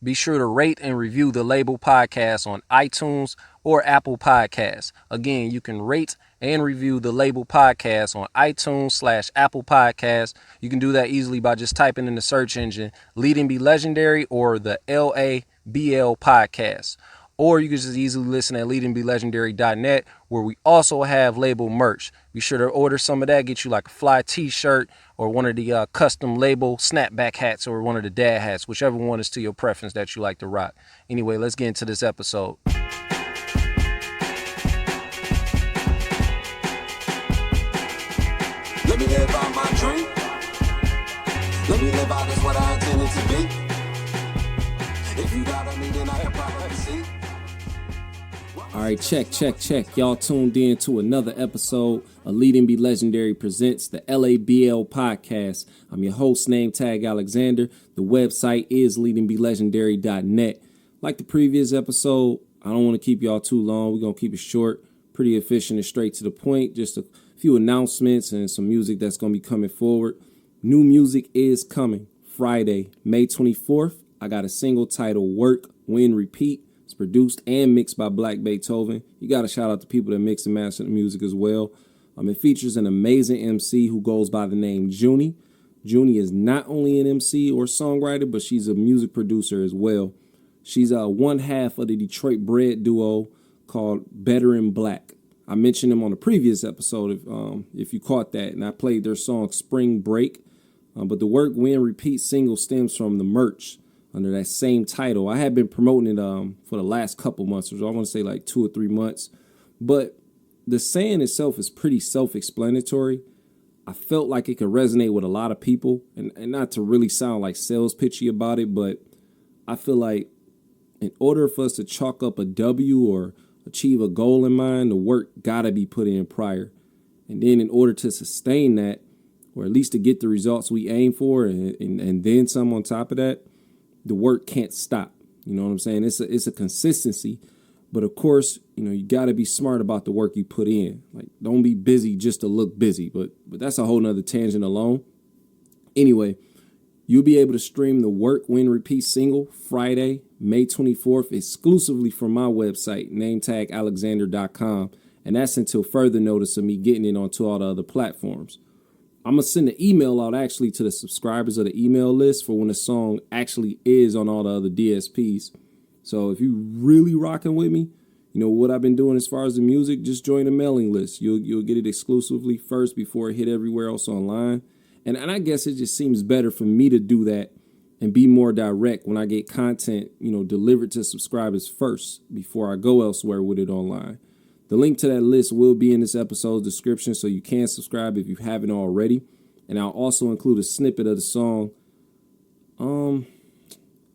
Be sure to rate and review the Label Podcast on iTunes or Apple Podcasts. Again, you can rate and review the Label Podcast on iTunes/Apple Podcasts. You can do that easily by just typing in the search engine Leading Be Legendary or the LABL Podcast. Or you can just easily listen at leadingbylegendary.net, where we also have label merch. Be sure to order some of that, get you like a fly t-shirt or one of the custom label snapback hats or one of the dad hats, whichever one is to your preference that you like to rock. Anyway, let's get into this episode. Let me live out my dream. Let me live out as what I intended to be. If you doubt me, then I can probably see. All right, check. Y'all tuned in to another episode of Leading Be Legendary presents the LABL podcast. I'm your host, name tag Alexander. The website is leadingbylegendary.net. Like the previous episode, I don't want to keep y'all too long. We're going to keep it short, pretty efficient and straight to the point. Just a few announcements and some music that's going to be coming forward. New music is coming Friday, May 24th. I got a single titled Work, Win, Repeat. It's produced and mixed by Black Beethoven. You got to shout out to people that mix and master the music as well. It features an amazing MC who goes by the name Junie. Junie is not only an MC or songwriter, but she's a music producer as well. She's one half of the Detroit bred duo called Better in Black. I mentioned them on a previous episode if you caught that, and I played their song Spring Break. But the Work, Win, Repeat single stems from the merch under that same title. I had been promoting it for the last couple months, or so I want to say like 2 or 3 months. But the saying itself is pretty self-explanatory. I felt like it could resonate with a lot of people, and not to really sound like sales pitchy about it, but I feel like in order for us to chalk up a W or achieve a goal in mind, the work gotta be put in prior. And then in order to sustain that, or at least to get the results we aim for, and then some on top of that, the work can't stop. You know what I'm saying? It's a consistency. But of course, you got to be smart about the work you put in. Like, don't be busy just to look busy. But that's a whole nother tangent alone. Anyway, you'll be able to stream the Work, Win, Repeat single Friday, May 24th, exclusively from my website, nametag.alexander.com. And that's until further notice of me getting it onto all the other platforms. I'm going to send an email out actually to the subscribers of the email list for when the song actually is on all the other DSPs. So if you really rocking with me, what I've been doing as far as the music, just join the mailing list. You'll get it exclusively first before it hit everywhere else online. And I guess it just seems better for me to do that and be more direct when I get content, delivered to subscribers first before I go elsewhere with it online. The link to that list will be in this episode's description, so you can subscribe if you haven't already. And I'll also include a snippet of the song.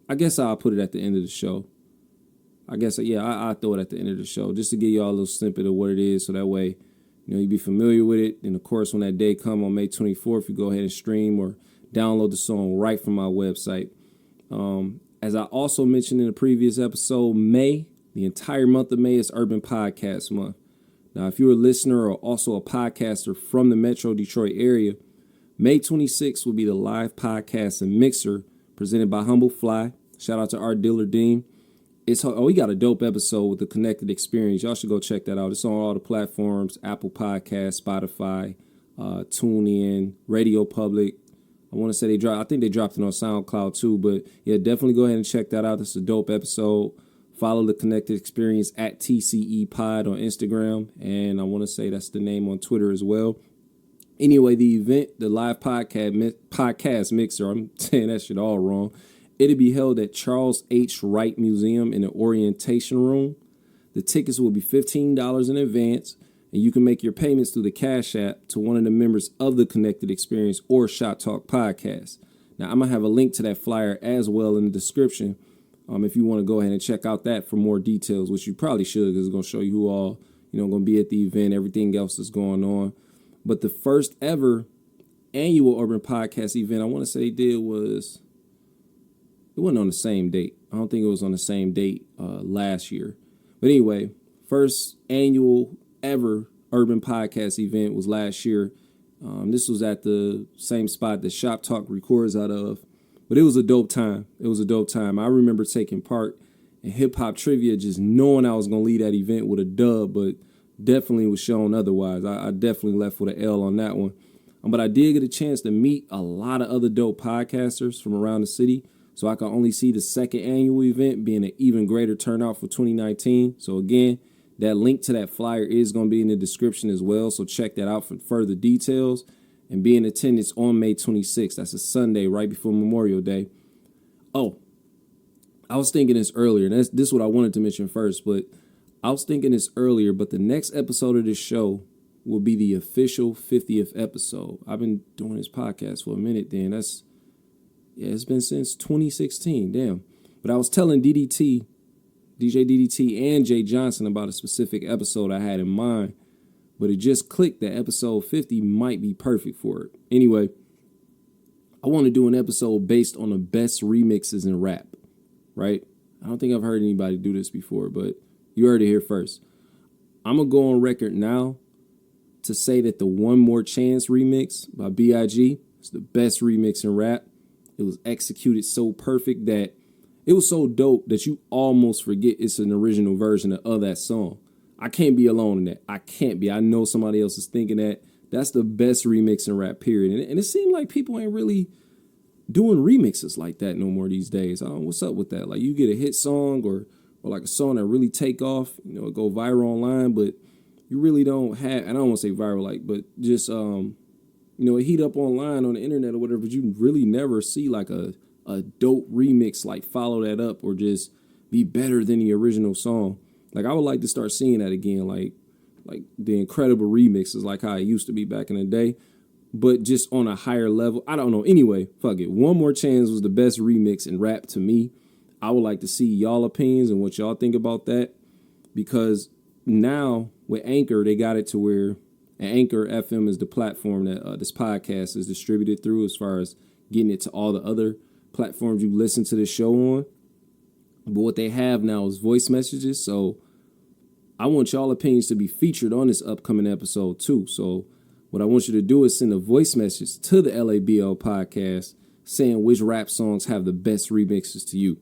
I guess I'll put it at the end of the show. I'll throw it at the end of the show just to give y'all a little snippet of what it is, so that way, you be familiar with it. And of course, when that day come on May 24th, you go ahead and stream or download the song right from my website. As I also mentioned in the previous episode, the entire month of May is Urban Podcast Month. Now, if you're a listener or also a podcaster from the Metro Detroit area, May 26th will be the live podcast and mixer presented by Humble Fly. Shout out to Art Diller Dean. We got a dope episode with the Connected Experience. Y'all should go check that out. It's on all the platforms: Apple Podcasts, Spotify, TuneIn, Radio Public. I want to say I think they dropped it on SoundCloud too. But yeah, definitely go ahead and check that out. It's a dope episode. Follow the Connected Experience at TCE Pod on Instagram. And I want to say that's the name on Twitter as well. Anyway, the event, the live podcast mixer, I'm saying that shit all wrong. It'll be held at Charles H. Wright Museum in the Orientation Room. The tickets will be $15 in advance, and you can make your payments through the Cash App to one of the members of the Connected Experience or Shot Talk Podcast. Now, I'm going to have a link to that flyer as well in the description. If you want to go ahead and check out that for more details, which you probably should, because it's going to show you who all, going to be at the event, everything else that's going on. But the first ever annual Urban Podcast event, I want to say they did it wasn't on the same date. I don't think it was on the same date last year. But anyway, first annual ever Urban Podcast event was last year. This was at the same spot that Shop Talk records out of. But it was a dope time. I remember taking part in hip hop trivia, just knowing I was going to lead that event with a dub, but definitely was shown otherwise. I definitely left with an L on that one. But I did get a chance to meet a lot of other dope podcasters from around the city. So I can only see the second annual event being an even greater turnout for 2019. So again, that link to that flyer is going to be in the description as well. So check that out for further details. And be in attendance on May 26th. That's a Sunday right before Memorial Day. Oh, I was thinking this earlier. And this is what I wanted to mention first. But I was thinking this earlier. But the next episode of this show will be the official 50th episode. I've been doing this podcast for a minute then. It's been since 2016. Damn. But I was telling DJ DDT and Jay Johnson about a specific episode I had in mind. But it just clicked that episode 50 might be perfect for it. Anyway, I want to do an episode based on the best remixes in rap, right? I don't think I've heard anybody do this before, but you heard it here first. I'm going to go on record now to say that the One More Chance remix by B.I.G. is the best remix in rap. It was executed so perfect that it was so dope that you almost forget it's an original version of that song. I can't be alone in that. I can't be. I know somebody else is thinking that. That's the best remix in rap, period. And it seemed like people ain't really doing remixes like that no more these days. I don't know what's up with that. Like you get a hit song or like a song that really take off, it go viral online, but you really don't have, and I don't want to say viral, but just, it heat up online on the internet or whatever, but you really never see like a dope remix, like follow that up or just be better than the original song. Like I would like to start seeing that again, like the incredible remixes, like how it used to be back in the day, but just on a higher level. I don't know. Anyway, fuck it. One More Chance was the best remix in rap to me. I would like to see y'all opinions and what y'all think about that, because now with Anchor, they got it to where Anchor FM is the platform that this podcast is distributed through as far as getting it to all the other platforms you listen to the show on. But what they have now is voice messages. So I want y'all opinions to be featured on this upcoming episode too. So what I want you to do is send a voice message to the LABL podcast saying which rap songs have the best remixes to you.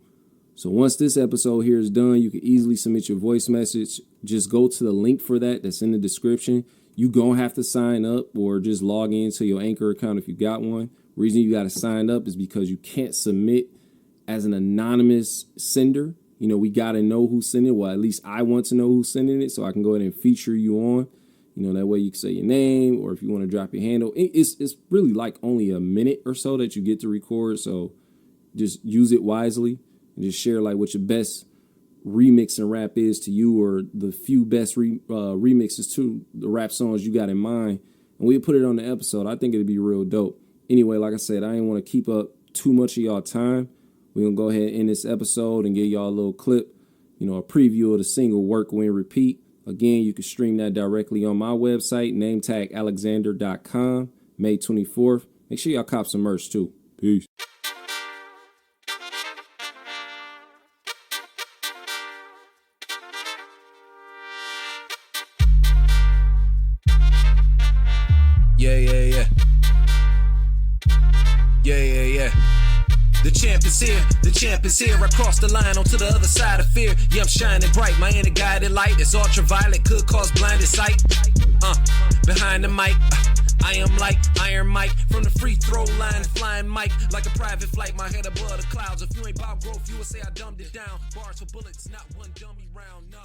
So once this episode here is done, you can easily submit your voice message. Just go to the link for that's in the description. You gonna have to sign up or just log into your Anchor account if you got one. Reason you got to sign up is because you can't submit as an anonymous sender. We got to know who's sending it. Well, at least I want to know who's sending it so I can go ahead and feature you on. That way you can say your name, or if you want to drop your handle. It's really like only a minute or so that you get to record. So just use it wisely and just share like what your best remix and rap is to you, or the few best remixes to the rap songs you got in mind. And we'll put it on the episode. I think it'd be real dope. Anyway, like I said, I didn't want to keep up too much of y'all time. We're going to go ahead and end this episode and give y'all a little clip, a preview of the single Work, Win, Repeat. Again, you can stream that directly on my website, nametagalexander.com, May 24th. Make sure y'all cop some merch too. Peace. Yeah. The champ is here. I crossed the line onto the other side of fear. Yeah, I'm shining bright. My inner guided light is ultraviolet, could cause blinded sight. Behind the mic, I am like Iron Mike from the free throw line, flying mic like a private flight. My head above the clouds. If you ain't about growth, you would say I dumbed it down. Bars for bullets, not one dummy round. Nah.